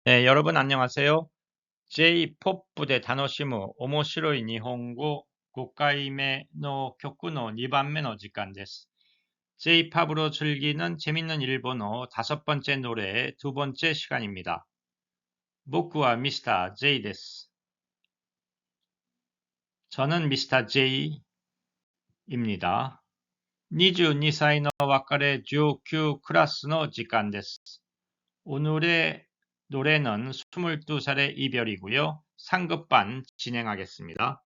네, 여러분 안녕하세요. J-POP 부대 다노시무 오모시로이 니혼고 고가이메 노 교쿠 노 2番目の時間です. J-POP으로 즐기는 재밌는 일본어 5번째 노래의 2번째 시간입니다. 僕は 미스터 J です. 저는 미스터 J입니다. 22歳の別れ19クラスの時間です. 오늘의 노래는 22살의 이별이고요. 상급반 진행하겠습니다.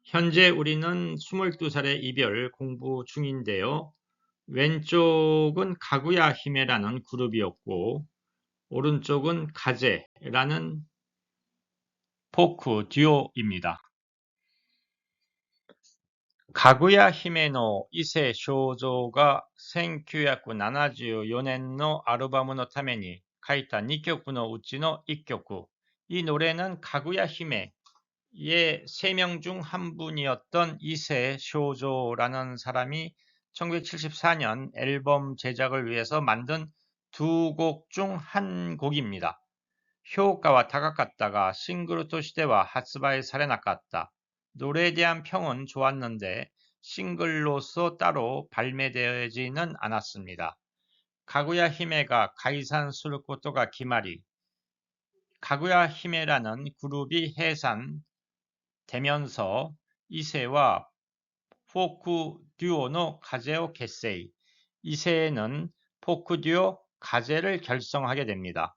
현재 우리는 22살의 이별 공부 중인데요. 왼쪽은 가구야 히메라는 그룹이었고 오른쪽은 가제라는 포크 듀오입니다. 가구야 히메노 이세 쇼조가 1974年のアルバムのために書いた2曲のうちの1曲. 이 노래는 가구야 히메의 3명 중 한 분이었던 이세 쇼조라는 사람이 1974년 앨범 제작을 위해서 만든 2곡 중 한 곡입니다. 評価は高かったが 싱글としては発売されなかった. 노래에 대한 평은 좋았는데 싱글로서 따로 발매되지는 않았습니다. 가구야 히메가 가이산することが決まり, 가구야 히메라는 그룹이 해산되면서 이세와 포크 듀오의 가제を結成, 이세는 포크 듀오 가제를 결성하게 됩니다.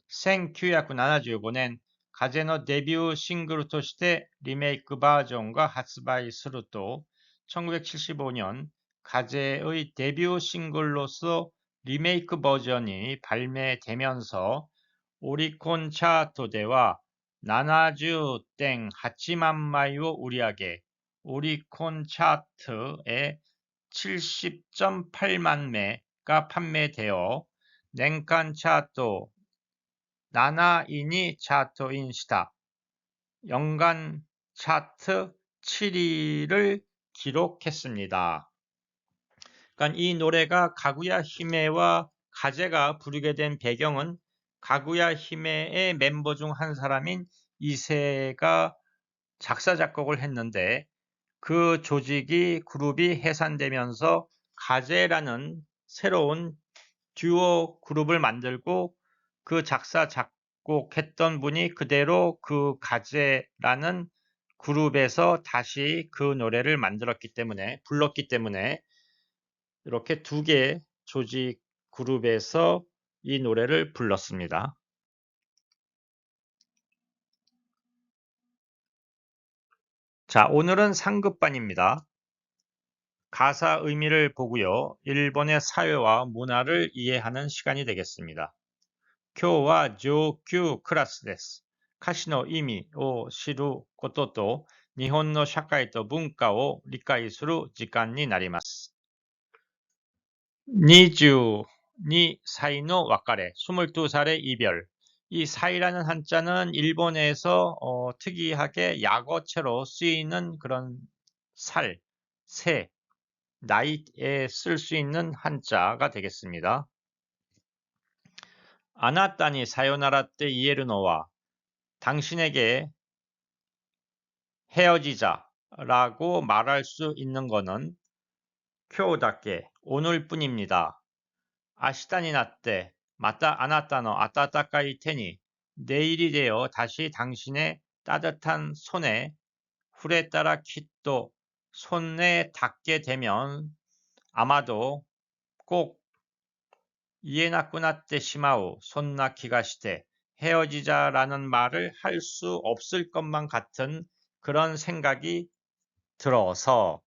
1975年 가제のデビューシングルとしてリメイクバージョンが発売すると 1975년 가제의 데뷔 싱글로서 리메이크 버전이 발매되면서 오리콘 차트대와 70.8만枚を売り上げ 오리콘 차트에 70.8만 매가 판매되어年間 차트 7위니 차트인 시다. 연간 차트 7위를 기록했습니다. 그러니까 이 노래가 가구야 히메와 가제가 부르게 된 배경은 가구야 히메의 멤버 중 한 사람인 이세가 작사 작곡을 했는데 그 조직이 그룹이 해산되면서 가제라는 새로운 듀오 그룹을 만들고 그 작사 작곡했던 분이 그대로 그 가제라는 그룹에서 다시 그 노래를 불렀기 때문에 이렇게 2개 조직 그룹에서 이 노래를 불렀습니다. 자, 오늘은 상급반입니다. 가사 의미를 보고요. 일본의 사회와 문화를 이해하는 시간이 되겠습니다. 今日は上級クラスです。歌詞の意味を知ることと日本の社会と文化を理解する時間になります。22歳の別れ, 22살의 이별. 이 사이라는 한자는 일본에서 특이하게 약어체로 쓰이는 그런 살, 세, 나이에 쓸 수 있는 한자가 되겠습니다. あなたにさよならって言えるのは 당신에게 헤어지자라고 말할 수 있는 것은 今日だけ 오늘뿐입니다. 明日になってまたあなたの温かい手に 내일이 되어 다시 당신의 따뜻한 손에 触れたらきっと 손에 닿게 되면 아마도 꼭 言えなくなってしまう そんな気がして 헤어지자라는 말을 할 수 없을 것만 같은 그런 생각이 들어서,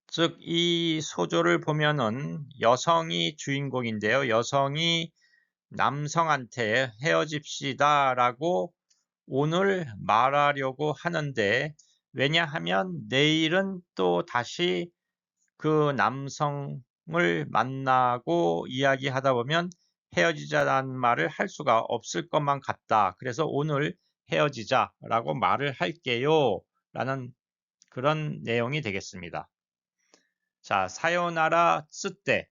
즉 이 소조를 보면은 여성이 주인공인데요. 여성이 남성한테 헤어집시다라고 오늘 말하려고 하는데, 왜냐하면 내일은 또 다시 그 남성을 만나고 이야기하다 보면 헤어지자라는 말을 할 수가 없을 것만 같다. 그래서 오늘 헤어지자라고 말을 할게요 라는 그런 내용이 되겠습니다. 자, 사요나라 쓰때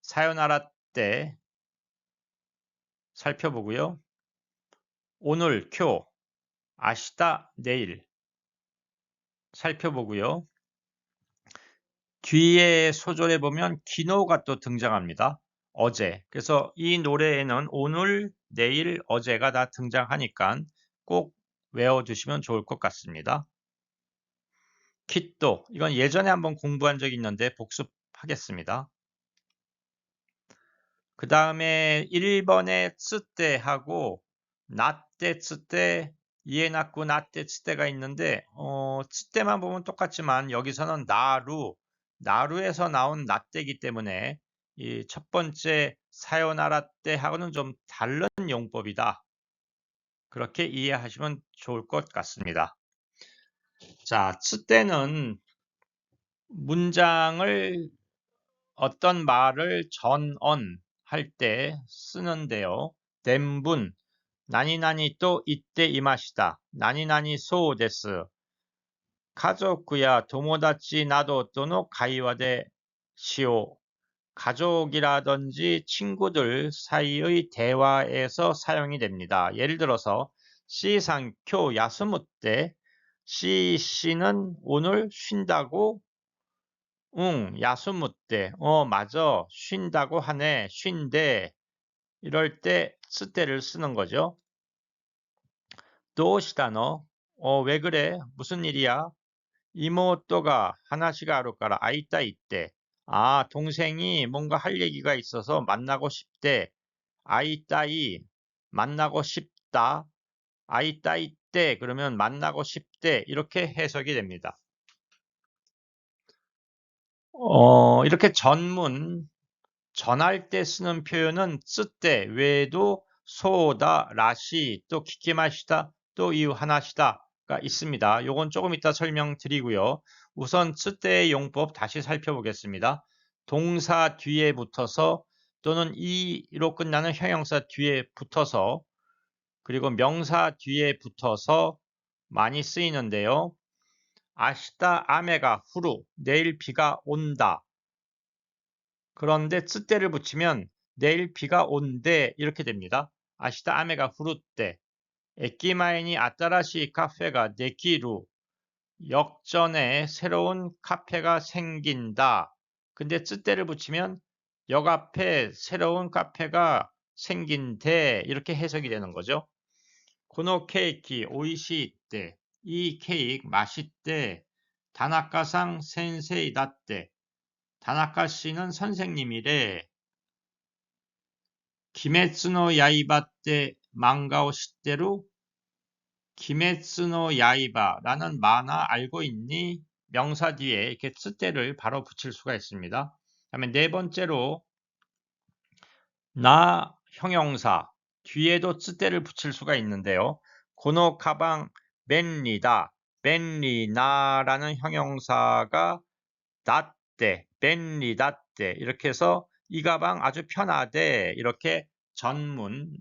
사요나라 때 살펴보고요. 오늘 쿄, 아시다 내일 살펴보고요. 뒤에 소절에 보면 기노가 또 등장합니다. 어제. 그래서 이 노래에는 오늘, 내일, 어제가 다 등장하니까 꼭 외워두시면 좋을 것 같습니다. 키또 이건 예전에 한번 공부한 적이 있는데 복습하겠습니다. 그 다음에 1번에 쓰때하고 나때 쓰때 이에나쿠 나때 쓰때가 있는데 쓰때만 보면 똑같지만 여기서는 나루에서 나온 나때이기 때문에 이 첫 번째 사요나라 때하고는 좀 다른 용법이다. 그렇게 이해하시면 좋을 것 같습니다. 자, 쓰때는 문장을 어떤 말을 전언할 때 쓰는데요. 덴분, 나니나니 또 이때 이 맛이다. 나니나니 소우 데스. 가족구야 도모다치 나도 또노 가이와데 시오. 가족이라든지 친구들 사이의 대화에서 사용이 됩니다. 예를 들어서 시상쿄 야스무 때 씨는 오늘 쉰다고 응, 야스무 때 맞아 쉰다고 하네 쉰대 이럴 때 쓰때를 쓰는 거죠. 도시다너 왜 그래 무슨 일이야 이모또가 하나시가 아루까라 아이따 이때 동생이 뭔가 할 얘기가 있어서 만나고 싶대 아이따이 만나고 싶다 아이따이 때 그러면 만나고 싶대 이렇게 해석이 됩니다. 이렇게 전할 때 쓰는 표현은 쓰때 외에도 소다, 라시, 또 키키마시다, 또 이유 하나시다가 있습니다. 요건 조금 이따 설명드리고요. 우선 쓰때의 용법 다시 살펴보겠습니다. 동사 뒤에 붙어서 또는 이로 끝나는 형용사 뒤에 붙어서 그리고 명사 뒤에 붙어서 많이 쓰이는데요. 아시다 아메가 후루 내일 비가 온다. 그런데 쓰때를 붙이면 내일 비가 온대 이렇게 됩니다. 아시다 아메가 후루때 에키마에니 아따라시 카페가 데키루 역전에 새로운 카페가 생긴다. 근데 쓰때를 붙이면 역 앞에 새로운 카페가 생긴대 이렇게 해석이 되는 거죠. 고노 케이키 오이시이때 이 케이크 맛있대 다나카상 센세이다때 다나카 씨는 선생님이래. 기메츠노 야이바 때 망가오 시대로 기메츠노 야이바라는 만화 알고 있니? 명사 뒤에 이렇게 쓰때를 바로 붙일 수가 있습니다. 다음에 네 번째로 나 형용사 뒤에도 쓰때를 붙일 수가 있는데요. 고노 가방 벤리다 벤리나라는 형용사가 나때 벤리다 때 이렇게 해서 이 가방 아주 편하대 이렇게 전문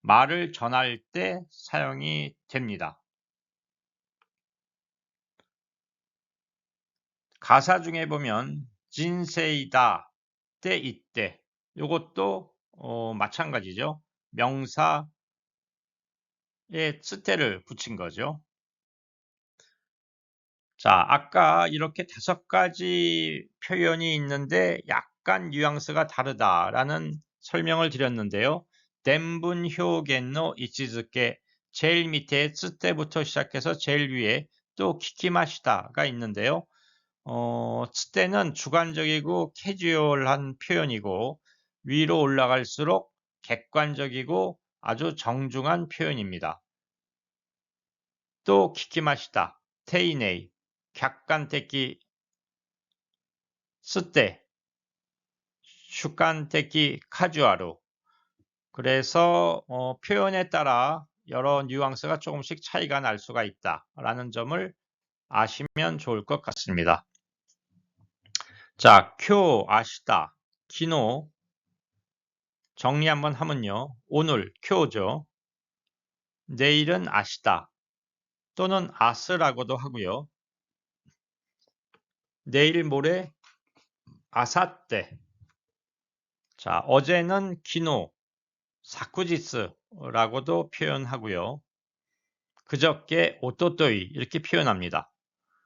말을 전할 때 사용이 됩니다. 가사 중에 보면 진세이다 때 이때 이것도 마찬가지죠. 명사에 쓰때를 붙인 거죠. 자, 아까 이렇게 5가지 표현이 있는데 약간 뉘앙스가 다르다라는 설명을 드렸는데요. 덴분 효겐노 이치즈케 제일 밑에 쓰때부터 시작해서 제일 위에 또 키키마시다가 있는데요. 쓰때는 주관적이고 캐주얼한 표현이고 위로 올라갈수록 객관적이고 아주 정중한 표현입니다. 또 키키마시다, 테이네이, 객관적이 쓰때, 주관적이 카주아루. 그래서 표현에 따라 여러 뉘앙스가 조금씩 차이가 날 수가 있다라는 점을 아시면 좋을 것 같습니다. 자, 쿄 아시다, 기노 정리 한번 하면요. 오늘 쿄죠. 내일은 아시다 또는 아스라고도 하고요. 내일 모레 아사떼 자, 어제는 기노, 사쿠지스라고도 표현하고요. 그저께 오토토이 이렇게 표현합니다.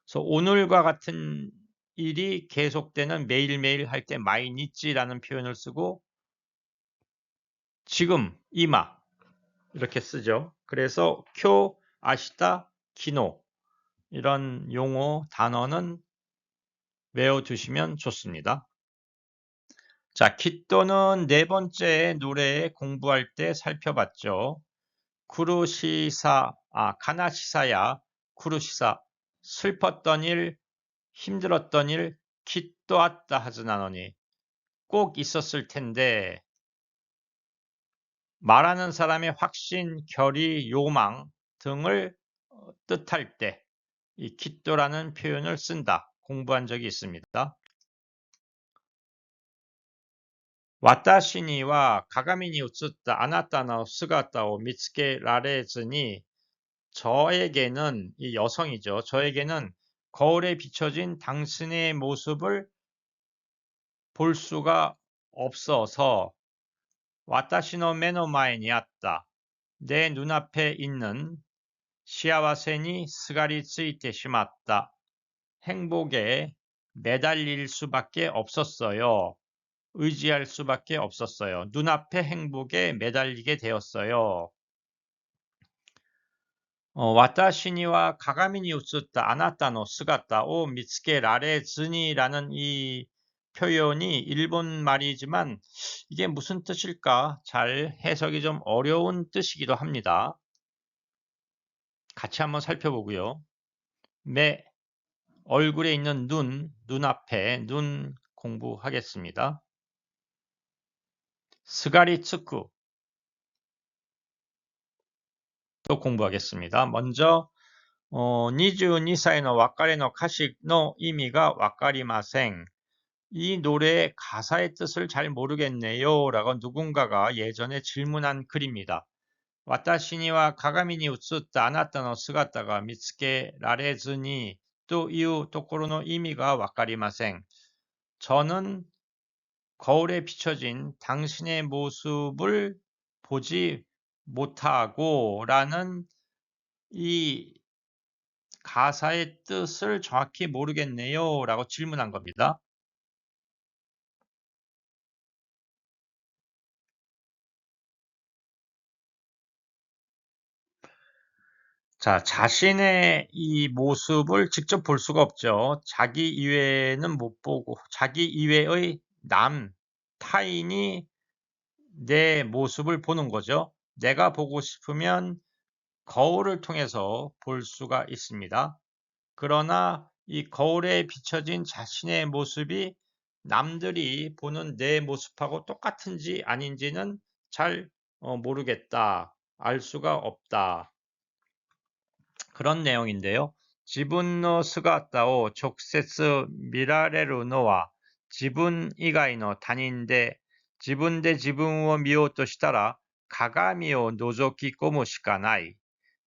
그래서 오늘과 같은 일이 계속되는 매일매일 할 때 마이니치라는 표현을 쓰고 지금, 이마 이렇게 쓰죠. 그래서 쿄, 아시타, 기노 이런 용어, 단어는 외워두시면 좋습니다. 자, 키또는 네 번째 노래 공부할 때 살펴봤죠. 카나시사야, 쿠루시사, 슬펐던 일, 힘들었던 일, 키또았다 하즈나노니 꼭 있었을 텐데 말하는 사람의 확신, 결의, 요망 등을 뜻할 때 이 키또라는 표현을 쓴다. 공부한 적이 있습니다. 와타시니와 가가미니 우츠다 아나타노 스가타오 미츠케 라레즈니 저에게는 이 여성이죠. 저에게는 거울에 비춰진 당신의 모습을 볼 수가 없어서 와타시노 메노마에니 아따 내 눈앞에 있는 시아와세니 스가리 쓰이테 시마다 행복에 매달릴 수밖에 없었어요. 의지할 수밖에 없었어요. 눈앞의 행복에 매달리게 되었어요. 와타시니와 가가미니 우츠다 아나타노 스가타 오 미츠케 라레즈니라는 이 표현이 일본 말이지만 이게 무슨 뜻일까? 잘 해석이 좀 어려운 뜻이기도 합니다. 같이 한번 살펴보고요. 얼굴에 있는 눈앞에 눈 공부하겠습니다. 스가리츠쿠 또 공부하겠습니다. 먼저 22歳の別れの歌詞の意味がわかりません. 이 노래의 가사의 뜻을 잘 모르겠네요. 라고 누군가가 예전에 질문한 글입니다. 와타시니와 가가미니 우츠다 아나타노 스가타가 미츠케 라레즈니 또 이유 토코로의 의미가 와카리마생. 저는 거울에 비춰진 당신의 모습을 보지 못하고 라는 이 가사의 뜻을 정확히 모르겠네요. 라고 질문한 겁니다. 자, 자신의 이 모습을 직접 볼 수가 없죠. 자기 이외에는 못 보고, 자기 이외의 타인이 내 모습을 보는 거죠. 내가 보고 싶으면 거울을 통해서 볼 수가 있습니다. 그러나 이 거울에 비춰진 자신의 모습이 남들이 보는 내 모습하고 똑같은지 아닌지는 잘 모르겠다. 알 수가 없다. 그런 내용인데요. 지분의 스가타오 적세스 미라레루 노와 지분 이가이의 단인데 지분 대 지분을 미요토 시타라 가가미를 노조키込むしかない.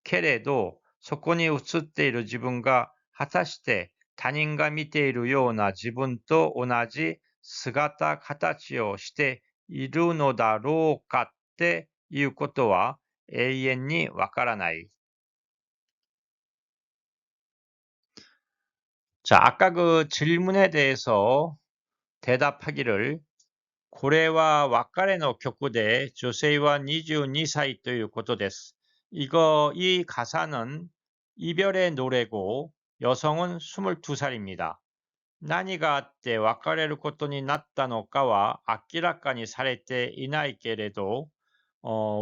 けれどそこに映っている自分が果たして他人が見ているような自分と同じ姿形をしているのだろうかっていうことは永遠にわからない. 자, 아까 그 질문에 대해서 대답하기를 고래와 와카레노 격구대 조세이와 22歳 ということです. 이 가사는 이별의 노래고 여성은 22살입니다. 何があって別れることになったのかは明らかにされていないけれど,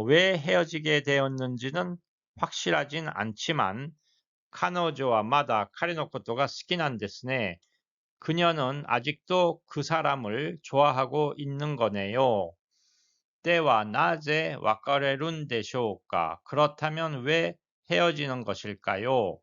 왜 헤어지게 되었는지는 확실하진 않지만, 彼女はまだ彼のことが好きなんですね. 그녀는 아직도 그 사람을 좋아하고 있는 거네요. 때와 나제 와카레룬 데쇼우까? 그렇다면 왜 헤어지는 것일까요?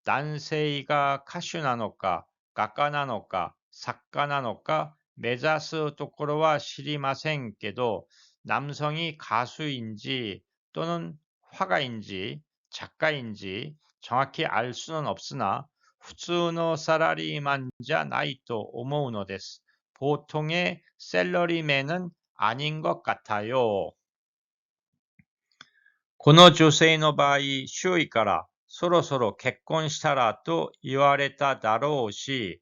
난세이가 카슈나노까, 가까나노까, 사카나노까, 메자스 토코로와 시리마생께도 남성이 가수인지 또는 화가인지 작가인지 정확히 알 수는 없으나 후츠노 사라리만자 나이토 오모우노 데스. 보통의 셀러리맨은 아닌 것 같아요. この女性の場合、周囲からそろそろ結婚したらと言われただろうし、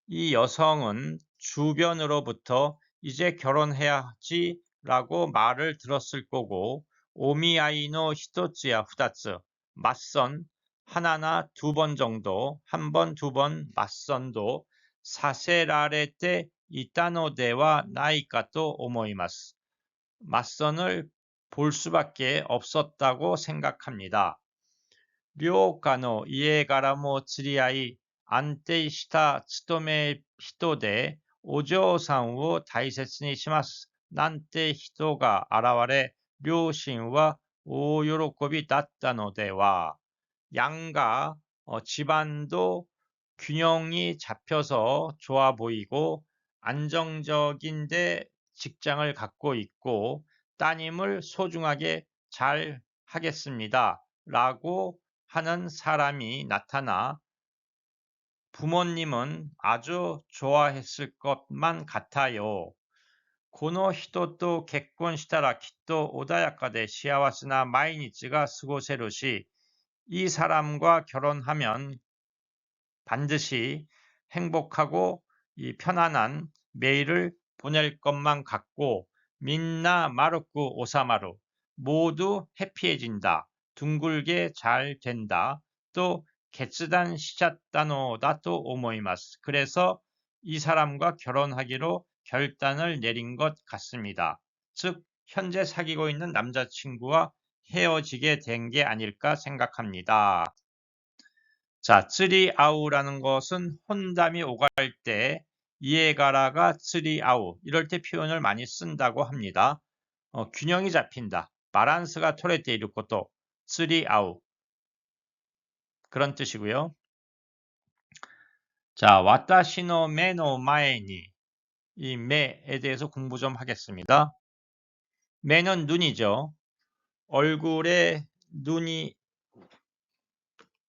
이 여성은 주변으로부터 이제 결혼해야지라고 말을 들었을 거고, 오미아이노 히토츠야 후다츠, 맞선 하나나 두 번 정도, 한 번, 두 번 맞선도 사세라레테 이타노데와 나이카토 오모이마스. 맞선을 볼 수밖에 없었다고 생각합니다. 両家の家柄も釣り合い、安定した勤め人で、お嬢さんを大切にします。なんて人が現れ、両親は大喜びだったのでは。양가 집안도 균형이 잡혀서 좋아 보이고 안정적인데 직장을 갖고 있고 따님을 소중하게 잘 하겠습니다. 라고 하는 사람이 나타나 부모님은 아주 좋아했을 것만 같아요. この人と結婚したらきっと穏やかで幸せな毎日が過ごせるし、이 사람과 결혼하면 반드시 행복하고 편안한 매일을 보낼 것만 같고 민나 마루쿠 오사마루 모두 해피해진다. 둥글게 잘 된다. 또決断 시작다노다 또 오모이마스. 그래서 이 사람과 결혼하기로 결단을 내린 것 같습니다. 즉 현재 사귀고 있는 남자친구와 헤어지게 된 게 아닐까 생각합니다. 자, 쓰리아우라는 것은 혼담이 오갈 때 이에가라가 쓰리아우 이럴 때 표현을 많이 쓴다고 합니다. 균형이 잡힌다. 바란스가 토레테 이를 것도 쓰리아우 그런 뜻이고요. 자, 와타시노 메노 마에니 이 메에 대해서 공부 좀 하겠습니다. 메는 눈이죠. 얼굴에 눈이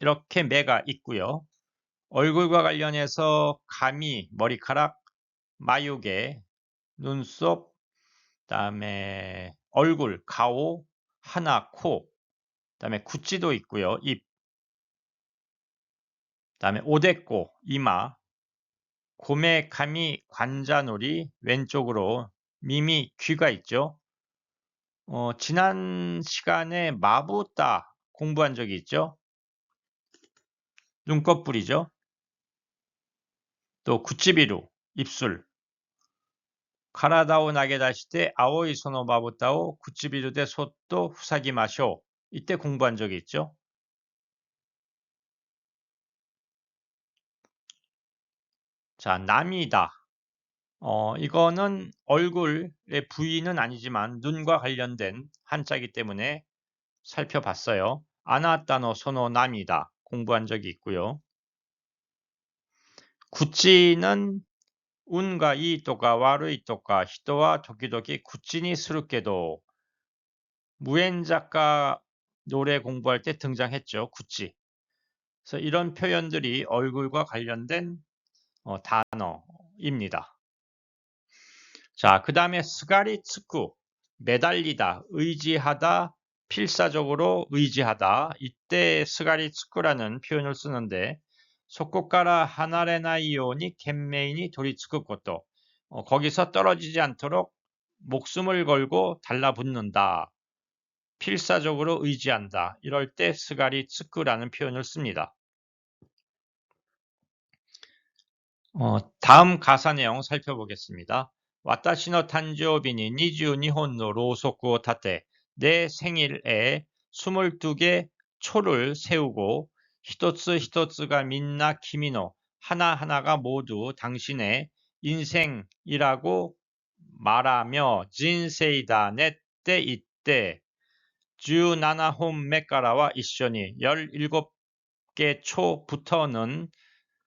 이렇게 매가 있고요. 얼굴과 관련해서 가미, 머리카락, 마유개, 눈썹, 그다음에 얼굴, 가오, 하나, 코, 그다음에 구찌도 있고요. 입, 그다음에 오데꼬, 이마, 고메카미, 관자놀이, 왼쪽으로 미미, 귀가 있죠. 지난 시간에 마부따 공부한 적이 있죠. 눈꺼풀이죠. 또 구찌비루, 입술, 가라다오 나게 다시 때 아오이 소노 마부따오 구찌비루 대 소또 후사기 마쇼 이때 공부한 적이 있죠. 자, 남이다. 이거는 얼굴의 부위는 아니지만 눈과 관련된 한자이기 때문에 살펴봤어요. 아나타노 소노 남이다. 공부한 적이 있고요. 구찌는 운가 이토가 와루이토가 히토와 도끼도끼 구찌니 스루케도 무엔 작가 노래 공부할 때 등장했죠. 구찌. 그래서 이런 표현들이 얼굴과 관련된 단어입니다. 자, 그 다음에 스가리츠쿠, 매달리다, 의지하다, 필사적으로 의지하다. 이때 스가리츠쿠라는 표현을 쓰는데 소코카라 하나레나이요니 켄메이니 도리츠쿠 것도 거기서 떨어지지 않도록 목숨을 걸고 달라붙는다. 필사적으로 의지한다. 이럴 때 스가리츠쿠라는 표현을 씁니다. 다음 가사 내용 살펴보겠습니다. 와타시노 탄조비니 22혼노 로소쿠오 타테 내 생일에 22개 초를 세우고 히토츠 히토츠가 민나 키미노 하나하나가 모두 당신의 인생이라고 말하며 진세이다 넷때 이때 17혼 메까라와 이쇼니 17개 초부터는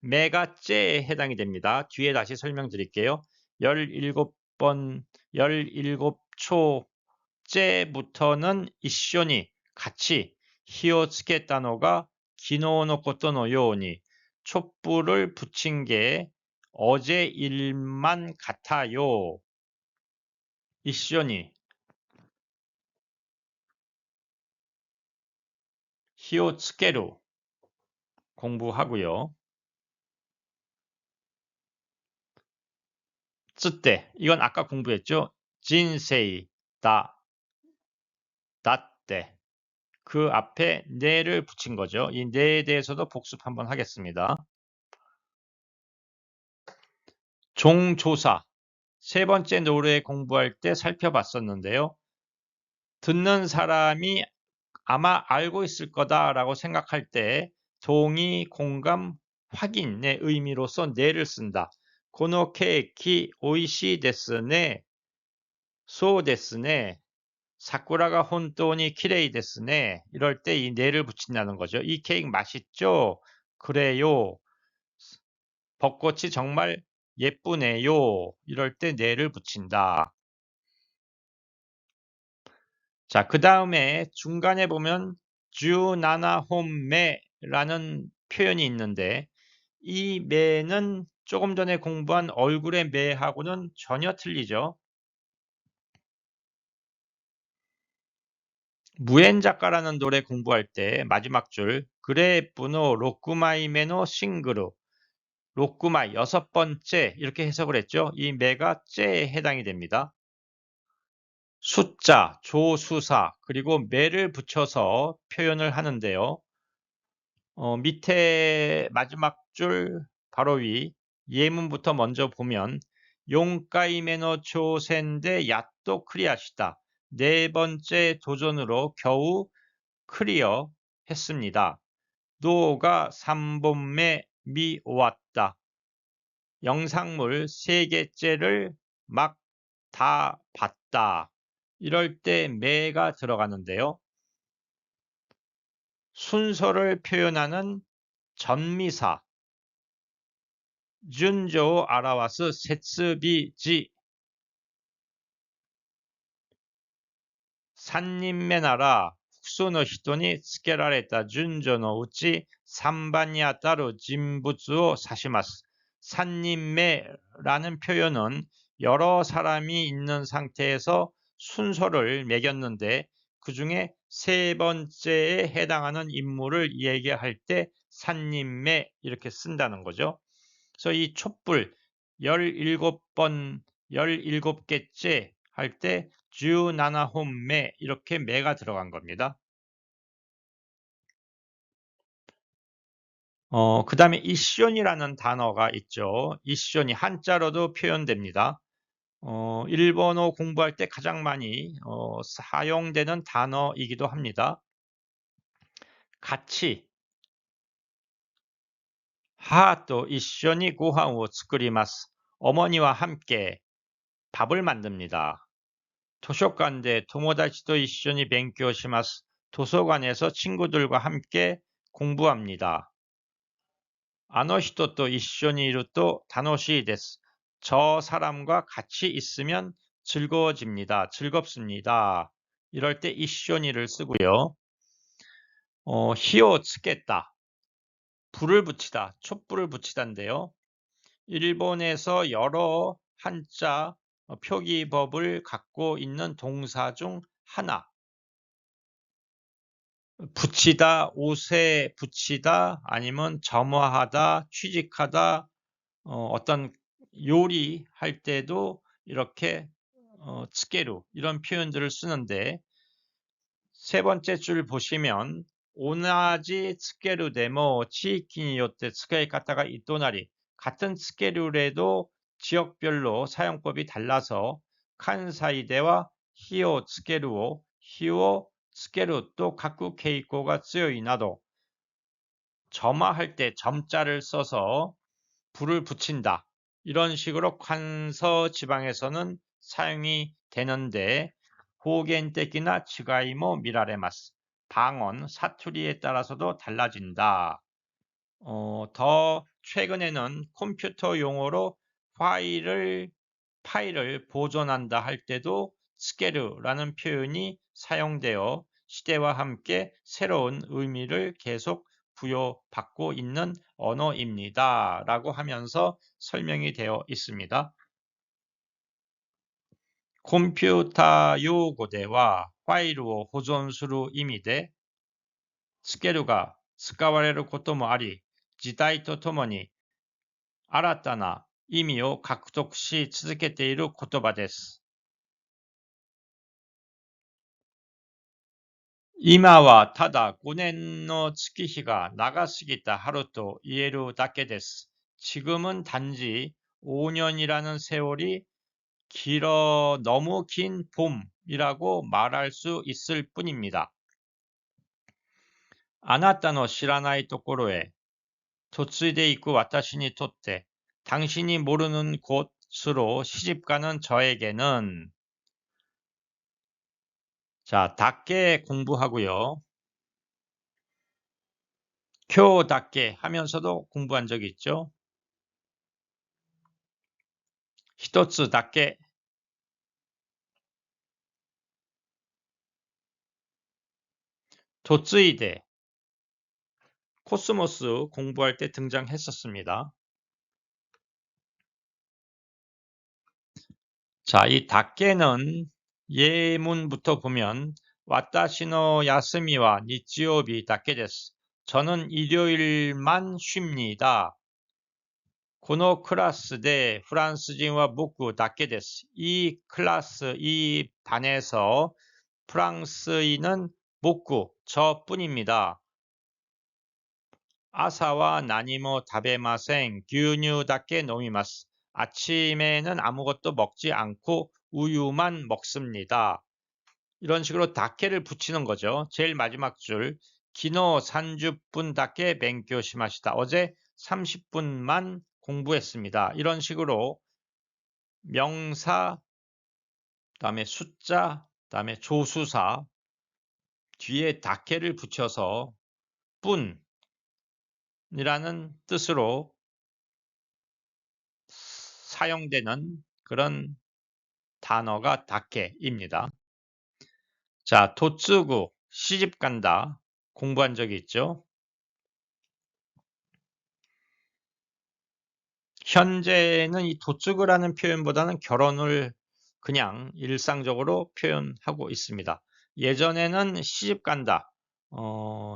메가째에 해당이 됩니다. 뒤에 다시 설명드릴게요. 17번, 17초째부터는 이쇼니 같이 히오츠케타노가 기노노코토노 요니 촛불을 붙인 게 어제 일만 같아요. 이쇼니, 히오츠케루 공부하고요. 쯔때, 이건 아까 공부했죠? 진세이, 다때. 그 앞에 네를 붙인 거죠. 이 네에 대해서도 복습 한번 하겠습니다. 종조사. 세 번째 노래 공부할 때 살펴봤었는데요. 듣는 사람이 아마 알고 있을 거다라고 생각할 때 동의, 공감, 확인의 의미로서 네를 쓴다. 고노 케이키 오이시 데스네, 소 데스네, 사쿠라가 혼돈이 키레이 데스네. 이럴 때 이 네를 붙인다는 거죠. 이 케이크 맛있죠? 그래요. 벚꽃이 정말 예쁘네요. 이럴 때 네를 붙인다. 자, 그 다음에 중간에 보면 주나나홈매라는 표현이 있는데 이 매는 조금 전에 공부한 얼굴의 매하고는 전혀 틀리죠. 무엔 작가라는 노래 공부할 때 마지막 줄 그레푸노 로쿠마이메노 싱그루 로쿠마이 여섯 번째 이렇게 해석을 했죠. 이 매가 째에 해당이 됩니다. 숫자, 조수사 그리고 매를 붙여서 표현을 하는데요. 밑에 마지막 줄 바로 위 예문부터 먼저 보면 용까이메노 조센데 야또 크리아시다. 네 번째 도전으로 겨우 클리어 했습니다. 노가 3번目 미왔다. 영상물 3개째를 막 다 봤다. 이럴 때 매가 들어가는데요. 순서를 표현하는 전미사 준조 아라와스 세츠비지 산림의 나라複数の 히토니 스케라레타 준조의 우치 3番に あたる 人物を 指します. 산림매라는 표현은 여러 사람이 있는 상태에서 순서를 매겼는데 그 중에 세 번째에 해당하는 인물을 얘기할 때 산림매 이렇게 쓴다는 거죠. 그래서 이 촛불 17번, 17개째 할 때 주나나홈매 이렇게 매가 들어간 겁니다. 그 다음에 이쇼니라는 단어가 있죠. 이쇼니 한자로도 표현됩니다. 일본어 공부할 때 가장 많이 사용되는 단어이기도 합니다. 같이 하또 이쇼니 고항을 作ります. 어머니와 함께 밥을 만듭니다. 도서관대 도모다치도 이쇼니 벤교시마스. 도서관에서 친구들과 함께 공부합니다. 아노히토또 이쇼니 이루또 다노시 데스. 저 사람과 같이 있으면 즐거워집니다. 즐겁습니다. 이럴 때 이쇼니를 쓰고요. 히오 츠겠다. 불을 붙이다. 촛불을 붙이다인데요. 일본에서 여러 한자 표기법을 갖고 있는 동사 중 하나. 붙이다, 옷에 붙이다, 아니면 점화하다, 취직하다, 어떤 요리할 때도 이렇게 츠게루 이런 표현들을 쓰는데 세 번째 줄 보시면 오나지 츠게루 데모 지키니 요때 스카이카타가 이토나리 같은 츠게루래도 지역별로 사용법이 달라서 칸사이대와 히오 츠게루오 히오 츠게루 또 각국 케이코가 쓰여이나도 점화할 때 점자를 써서 불을 붙인다. 이런 식으로 관서 지방에서는 사용이 되는데 호겐tek이나 츠가이모 미라레마스. 방언, 사투리에 따라서도 달라진다. 더 최근에는 컴퓨터 용어로 파일을 보존한다 할 때도 스케르라는 표현이 사용되어 시대와 함께 새로운 의미를 계속 부여받고 있는 언어입니다. 라고 하면서 설명이 되어 있습니다. コンピュータ用語ではファイルを保存する意味でつけるが使われることもあり、時代とともに新たな意味を獲得し続けている言葉です。今はただ5年の月日が長すぎた春と言えるだけです. 지금은 단지 5년이라는 세월이 길어 너무 긴 봄이라고 말할 수 있을 뿐입니다. あなたの知らないところへ嫁いでいく私にとって 당신이 모르는 곳으로 시집가는 저에게는 자, 닿게 공부하고요. 교답게 하면서도 공부한 적이 있죠. 一つだけ 도츠이데 코스모스 공부할 때 등장했었습니다. 자, 이 닷게는 예문부터 보면 와타시노 야스미와 니치요비 닷게 데스. 저는 일요일만 쉽니다. 고노 클래스 대 프랑스인과 보쿠 닷게 데스. 이 클래스, 이 반에서 프랑스인은 보쿠, 저뿐입니다. 아사와 나니모 다베마생 규뉴답게 노미마스. 아침에는 아무것도 먹지 않고 우유만 먹습니다. 이런 식으로 다케를 붙이는 거죠. 제일 마지막 줄 기노 30분답게 뱅교시마시다. 어제 30분만 공부했습니다. 이런 식으로 명사, 그다음에 숫자, 그다음에 조수사 뒤에 다케를 붙여서 뿐이라는 뜻으로 사용되는 그런 단어가 다케입니다. 자, 도쓰구, 시집간다. 공부한 적이 있죠. 현재는 이 도쓰구라는 표현보다는 결혼을 그냥 일상적으로 표현하고 있습니다. 예전에는 시집간다,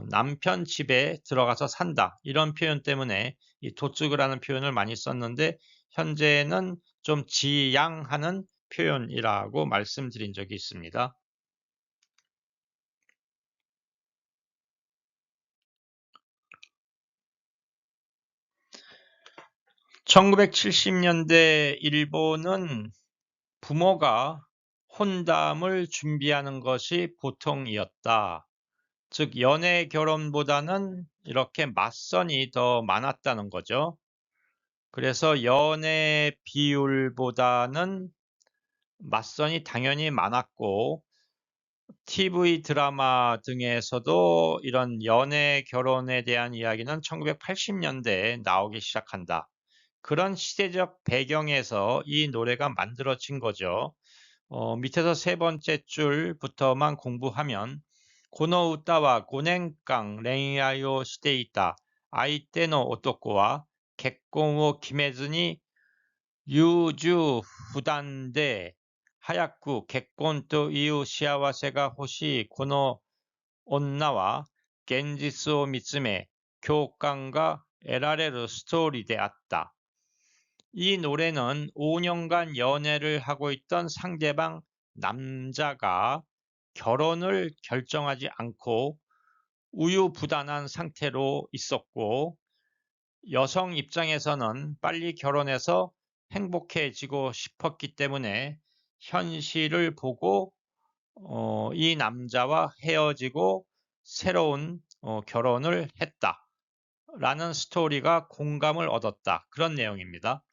남편 집에 들어가서 산다 이런 표현 때문에 이 도쓰구라는 표현을 많이 썼는데 현재는 좀 지양하는 표현이라고 말씀드린 적이 있습니다. 1970년대 일본은 부모가 혼담을 준비하는 것이 보통이었다. 즉 연애 결혼보다는 이렇게 맞선이 더 많았다는 거죠. 그래서 연애 비율보다는 맞선이 당연히 많았고 TV 드라마 등에서도 이런 연애 결혼에 대한 이야기는 1980년대에 나오기 시작한다. 그런 시대적 배경에서 이 노래가 만들어진 거죠. 밑에서 세 번째 줄부터만 공부하면 고노 우타와 고넨강 랭이아요 시대이다. 아이테노 오토코와 객공오 기메즈니 유주 후단데 하야쿠 객곤 또 이유 시아와세가 호시 고노 온나와 겐지스오 미츠메 교감과 에라레르 스토리 데 아った. 이 노래는 5년간 연애를 하고 있던 상대방 남자가 결혼을 결정하지 않고 우유부단한 상태로 있었고 여성 입장에서는 빨리 결혼해서 행복해지고 싶었기 때문에 현실을 보고 이 남자와 헤어지고 새로운 결혼을 했다라는 스토리가 공감을 얻었다. 그런 내용입니다.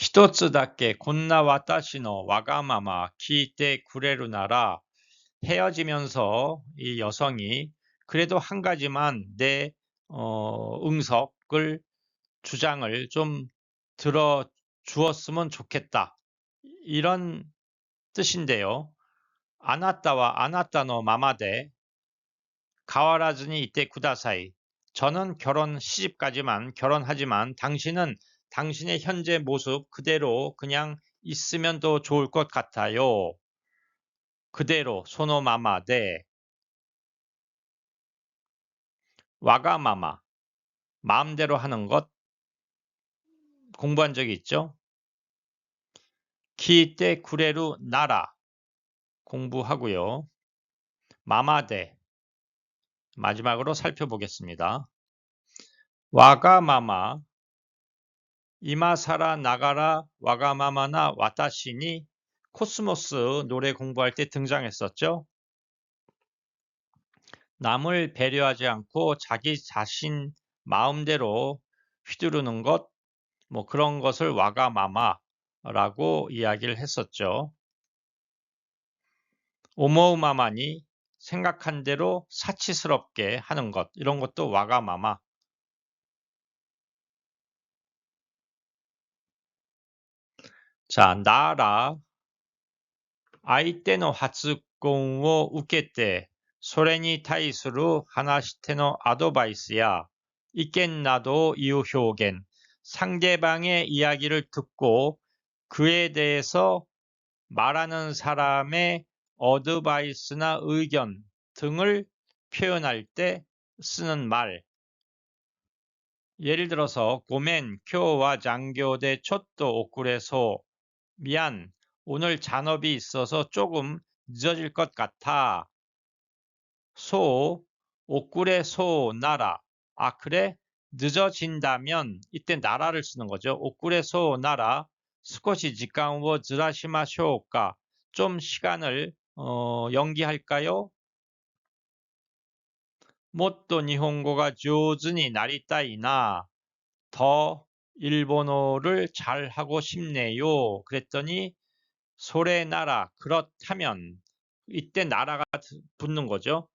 一つだけこんな私のわがまま聞いてくれるなら 헤어지면서 이 여성이 그래도 한 가지만 내 응석을 주장을 좀 들어 주었으면 좋겠다. 이런 뜻인데요. 아나타와 아나타노 마마데 가와라즈니 이때 구다사이. 저는 시집까지만 결혼하지만 당신은 당신의 현재 모습 그대로 그냥 있으면 더 좋을 것 같아요. 그대로 소노마마 네. 와가마마 마음대로 하는 것 공부한 적이 있죠? 키테 쿠레루 나라 공부하고요. 마마데 마지막으로 살펴보겠습니다. 와가마마 이마사라 나가라 와가마마나 와타시니 코스모스 노래 공부할 때 등장했었죠. 남을 배려하지 않고 자기 자신 마음대로 휘두르는 것, 뭐 그런 것을 와가마마라고 이야기를 했었죠. 오모우마마니 생각한 대로 사치스럽게 하는 것, 이런 것도 와가마마. 자, 나라相手の発言を受けて、それに対する話し手のアドバイスや意見などを言う表現, 상대방의 이야기를 듣고 그에 대해서 말하는 사람의 어드바이스나 의견 등을 표현할 때 쓰는 말. 예를 들어서 고멘, 교와 장교대 촛도 오쿠레소 미안, 오늘 잔업이 있어서 조금 늦어질 것 같아. 오꾸레 나라. 아, 그래? 늦어진다면 이때 나라를 쓰는 거죠. 오꾸레 나라. 스코시 지간워 즈라시마쇼까. 좀 시간을 연기할까요? 못도 일본어가 上手になりたいな. 더 일본어를 잘 하고 싶네요. 그랬더니 소래나라 그렇다면 이때 나라가 붙는 거죠.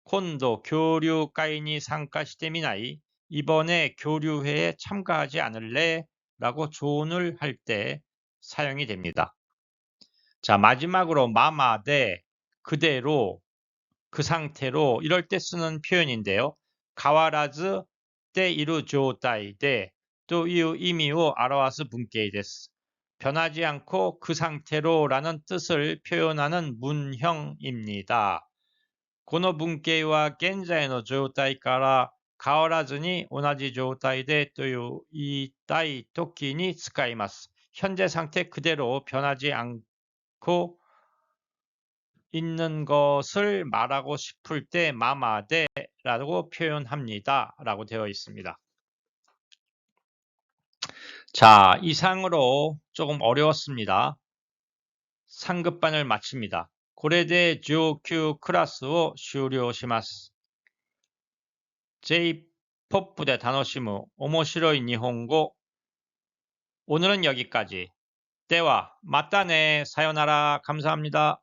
콘도 교류회에 참가してみない? 이번에 교류회에 참가하지 않을래? 라고 조언을 할 때 사용이 됩니다. 자, 마지막으로 마마대 그대로 그 상태로 이럴 때 쓰는 표현인데요. 가와라즈 때 이루 조타이 또 이 의미を表す 분께이 데스. 변하지 않고 그 상태로라는 뜻을 표현하는 문형입니다. この文型は現在の状態から変わらずに同じ状態でという言いたい時に使います. 현재 상태 그대로 변하지 않고 있는 것을 말하고 싶을 때 마마데라고 표현합니다. 라고 되어 있습니다. 자, 이상으로 조금 어려웠습니다. 상급반을 마칩니다. これで上級クラスを終了します. J-POPで楽しむ面白い日本語. 오늘은 여기까지. では、またね。さよなら。감사합니다.